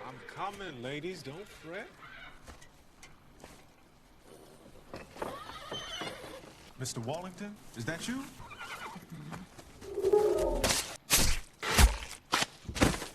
I'm coming, ladies. Don't fret. Mr. Wallington, is that you?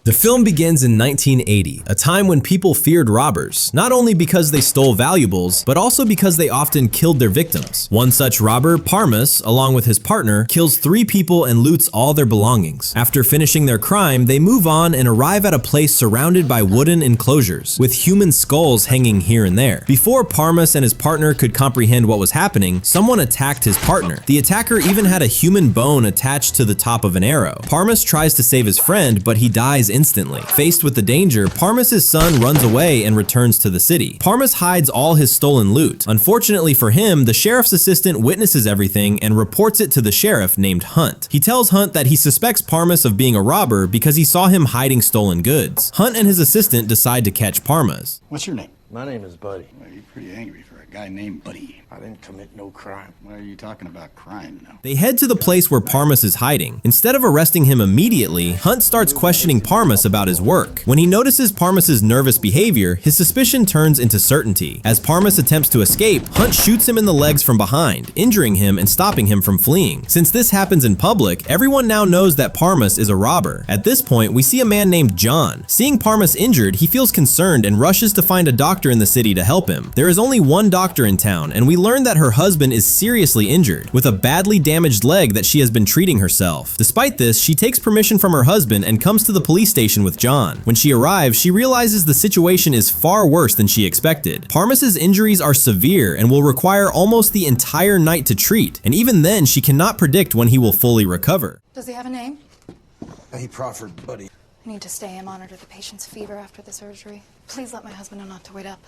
The film begins in 1980, a time when people feared robbers, not only because they stole valuables, but also because they often killed their victims. One such robber, Parmus, along with his partner, kills 3 people and loots all their belongings. After finishing their crime, they move on and arrive at a place surrounded by wooden enclosures, with human skulls hanging here and there. Before Parmus and his partner could comprehend what was happening, someone attacked his partner. The attacker even had a human bone attached to the top of an arrow. Parmus tries to save his friend, but he dies instantly. Faced with the danger, Parmus's son runs away and returns to the city. Parmus hides all his stolen loot. Unfortunately for him, the sheriff's assistant witnesses everything and reports it to the sheriff named Hunt. He tells Hunt that he suspects Parmus of being a robber because he saw him hiding stolen goods. Hunt and his assistant decide to catch Parmus. What's your name? My name is Buddy. Well, you're pretty angry for a guy named Buddy. I didn't commit no crime. Why are you talking about crime now? They head to the place where Parmus is hiding. Instead of arresting him immediately, Hunt starts questioning Parmus about his work. When he notices Parmus's nervous behavior, his suspicion turns into certainty. As Parmus attempts to escape, Hunt shoots him in the legs from behind, injuring him and stopping him from fleeing. Since this happens in public, everyone now knows that Parmus is a robber. At this point, we see a man named John. Seeing Parmus injured, he feels concerned and rushes to find a doctor in the city to help him. There is only one doctor in town, and we learn that her husband is seriously injured, with a badly damaged leg that she has been treating herself. Despite this, she takes permission from her husband and comes to the police station with John. When she arrives, she realizes the situation is far worse than she expected. Parmus's injuries are severe and will require almost the entire night to treat, and even then she cannot predict when he will fully recover. Does he have a name? He proffered Buddy. I need to stay and monitor the patient's fever after the surgery. Please let my husband know not to wait up.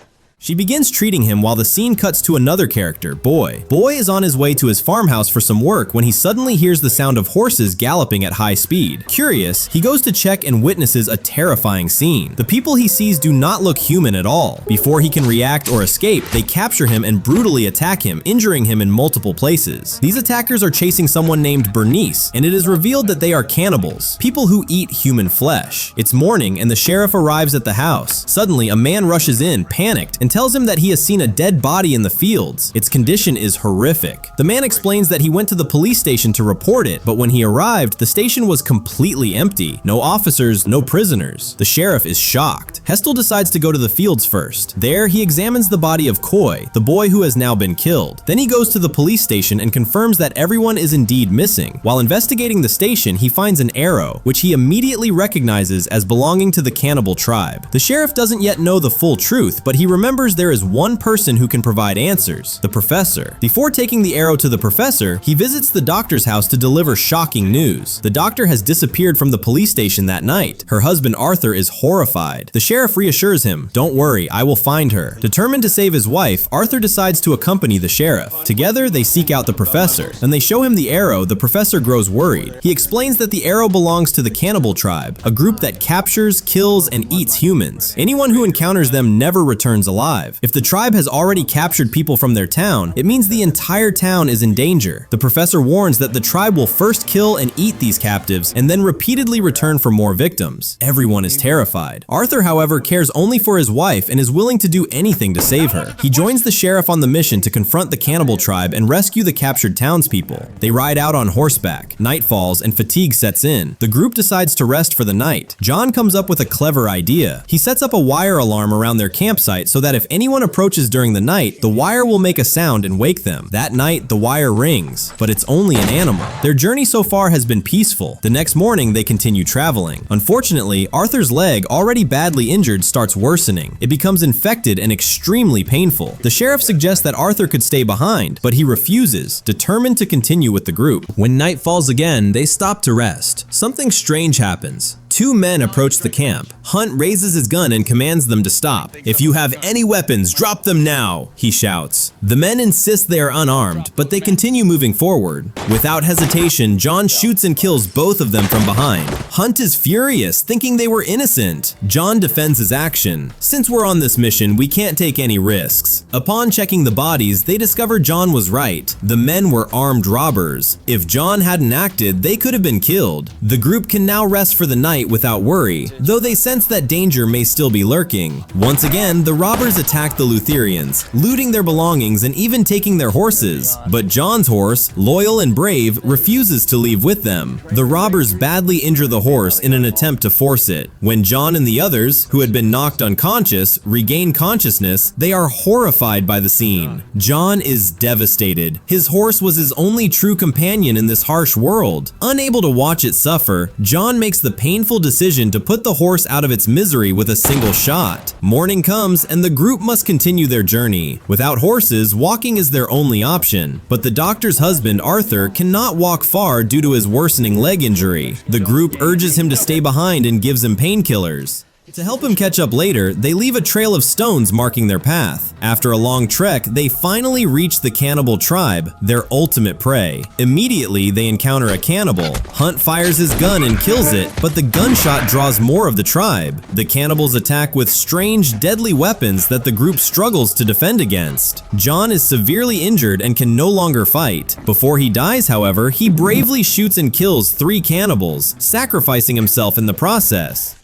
She begins treating him while the scene cuts to another character, Boy. Boy is on his way to his farmhouse for some work when he suddenly hears the sound of horses galloping at high speed. Curious, he goes to check and witnesses a terrifying scene. The people he sees do not look human at all. Before he can react or escape, they capture him and brutally attack him, injuring him in multiple places. These attackers are chasing someone named Bernice, and it is revealed that they are cannibals, people who eat human flesh. It's morning and the sheriff arrives at the house. Suddenly, a man rushes in, panicked, and tells him that he has seen a dead body in the fields. Its condition is horrific. The man explains that he went to the police station to report it, but when he arrived, the station was completely empty. No officers, no prisoners. The sheriff is shocked. Hestel decides to go to the fields first. There, he examines the body of Coy, the boy who has now been killed. Then he goes to the police station and confirms that everyone is indeed missing. While investigating the station, he finds an arrow, which he immediately recognizes as belonging to the cannibal tribe. The sheriff doesn't yet know the full truth, but he remembers there is one person who can provide answers: the professor. Before taking the arrow to the professor, he visits the doctor's house to deliver shocking news. The doctor has disappeared from the police station that night. Her husband Arthur is horrified. The sheriff reassures him, "Don't worry, I will find her." Determined to save his wife, Arthur decides to accompany the sheriff. Together, they seek out the professor. When they show him the arrow, the professor grows worried. He explains that the arrow belongs to the cannibal tribe, a group that captures, kills, and eats humans. Anyone who encounters them never returns alive. If the tribe has already captured people from their town, it means the entire town is in danger. The professor warns that the tribe will first kill and eat these captives and then repeatedly return for more victims. Everyone is terrified. Arthur, however, cares only for his wife and is willing to do anything to save her. He joins the sheriff on the mission to confront the cannibal tribe and rescue the captured townspeople. They ride out on horseback. Night falls and fatigue sets in. The group decides to rest for the night. John comes up with a clever idea. He sets up a wire alarm around their campsite so that if anyone approaches during the night, the wire will make a sound and wake them. That night, the wire rings, but it's only an animal. Their journey so far has been peaceful. The next morning, they continue traveling. Unfortunately, Arthur's leg, already badly injured, starts worsening. It becomes infected and extremely painful. The sheriff suggests that Arthur could stay behind, but he refuses, determined to continue with the group. When night falls again, they stop to rest. Something strange happens. Two men approach the camp. Hunt raises his gun and commands them to stop. "If you have any weapons, drop them now," he shouts. The men insist they are unarmed, but they continue moving forward. Without hesitation, John shoots and kills both of them from behind. Hunt is furious, thinking they were innocent. John defends his action. "Since we're on this mission, we can't take any risks." Upon checking the bodies, they discover John was right. The men were armed robbers. If John hadn't acted, they could have been killed. The group can now rest for the night night without worry, though they sense that danger may still be lurking. Once again, the robbers attack the Lutherians, looting their belongings and even taking their horses. But John's horse, loyal and brave, refuses to leave with them. The robbers badly injure the horse in an attempt to force it. When John and the others, who had been knocked unconscious, regain consciousness, they are horrified by the scene. John is devastated. His horse was his only true companion in this harsh world. Unable to watch it suffer, John makes the painful decision to put the horse out of its misery with a single shot. Morning comes and the group must continue their journey. Without horses, walking is their only option. But the doctor's husband, Arthur, cannot walk far due to his worsening leg injury. The group urges him to stay behind and gives him painkillers. To help him catch up later, they leave a trail of stones marking their path. After a long trek, they finally reach the cannibal tribe, their ultimate prey. Immediately, they encounter a cannibal. Hunt fires his gun and kills it, but the gunshot draws more of the tribe. The cannibals attack with strange, deadly weapons that the group struggles to defend against. John is severely injured and can no longer fight. Before he dies, however, he bravely shoots and kills 3 cannibals, sacrificing himself in the process.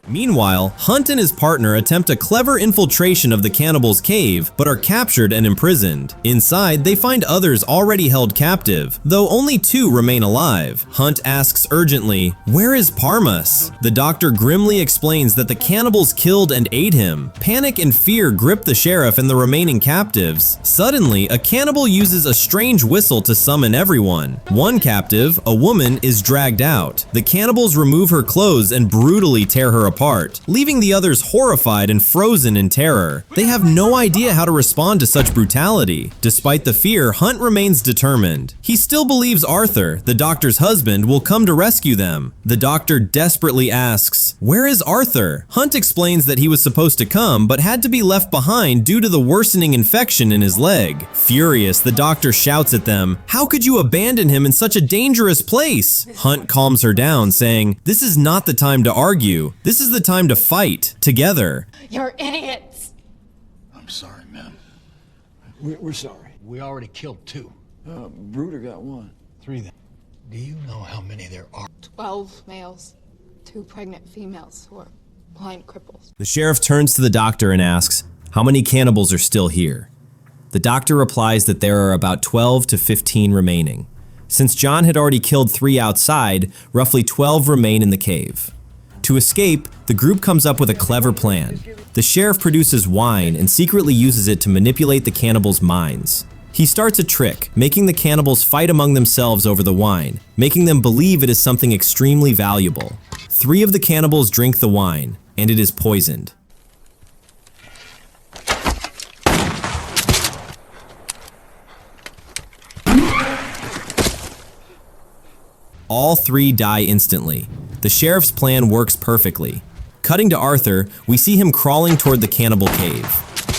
Meanwhile, Hunt and his partner attempt a clever infiltration of the cannibals' cave, but are captured and imprisoned. Inside, they find others already held captive, though only 2 remain alive. Hunt asks urgently, "Where is Parmas?" The doctor grimly explains that the cannibals killed and ate him. Panic and fear grip the sheriff and the remaining captives. Suddenly, a cannibal uses a strange whistle to summon everyone. One captive, a woman, is dragged out. The cannibals remove her clothes and brutally tear her apart, leaving the others horrified and frozen in terror. They have no idea how to respond to such brutality. Despite the fear, Hunt remains determined. He still believes Arthur, the doctor's husband, will come to rescue them. The doctor desperately asks, "Where is Arthur?" Hunt explains that he was supposed to come, but had to be left behind due to the worsening infection in his leg. Furious, the doctor shouts at them, "How could you abandon him in such a dangerous place?" Hunt calms her down, saying, "This is not the time to argue. This is the time to fight together." You're idiots. I'm sorry, man. We're sorry. We already killed 2. Bruder got 1. 3 then. Do you know how many there are? 12 males, 2 pregnant females who are blind cripples. The sheriff turns to the doctor and asks, "How many cannibals are still here?" The doctor replies that there are about 12 to 15 remaining. Since John had already killed 3 outside, roughly 12 remain in the cave. To escape, the group comes up with a clever plan. The sheriff produces wine and secretly uses it to manipulate the cannibals' minds. He starts a trick, making the cannibals fight among themselves over the wine, making them believe it is something extremely valuable. 3 of the cannibals drink the wine, and it is poisoned. All 3 die instantly. The sheriff's plan works perfectly. Cutting to Arthur, we see him crawling toward the cannibal cave.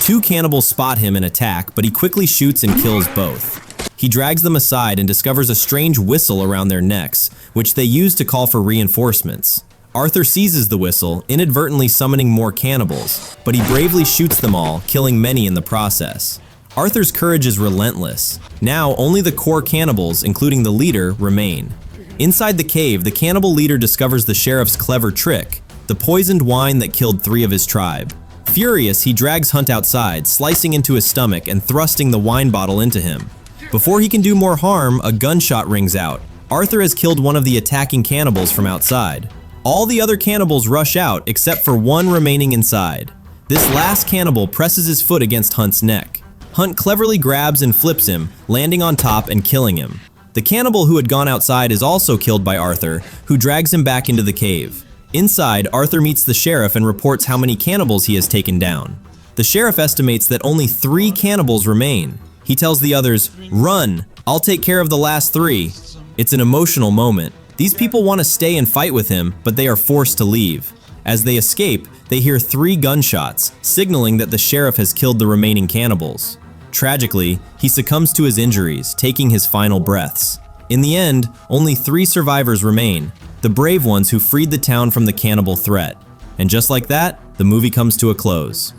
2 cannibals spot him and attack, but he quickly shoots and kills both. He drags them aside and discovers a strange whistle around their necks, which they use to call for reinforcements. Arthur seizes the whistle, inadvertently summoning more cannibals, but he bravely shoots them all, killing many in the process. Arthur's courage is relentless. Now, only the core cannibals, including the leader, remain. Inside the cave, the cannibal leader discovers the sheriff's clever trick, the poisoned wine that killed 3 of his tribe. Furious, he drags Hunt outside, slicing into his stomach and thrusting the wine bottle into him. Before he can do more harm, a gunshot rings out. Arthur has killed one of the attacking cannibals from outside. All the other cannibals rush out except for 1 remaining inside. This last cannibal presses his foot against Hunt's neck. Hunt cleverly grabs and flips him, landing on top and killing him. The cannibal who had gone outside is also killed by Arthur, who drags him back into the cave. Inside, Arthur meets the sheriff and reports how many cannibals he has taken down. The sheriff estimates that only 3 cannibals remain. He tells the others, "Run, I'll take care of the last 3. It's an emotional moment. These people want to stay and fight with him, but they are forced to leave. As they escape, they hear 3 gunshots, signaling that the sheriff has killed the remaining cannibals. Tragically, he succumbs to his injuries, taking his final breaths. In the end, only 3 survivors remain. the brave ones who freed the town from the cannibal threat. And just like that, the movie comes to a close.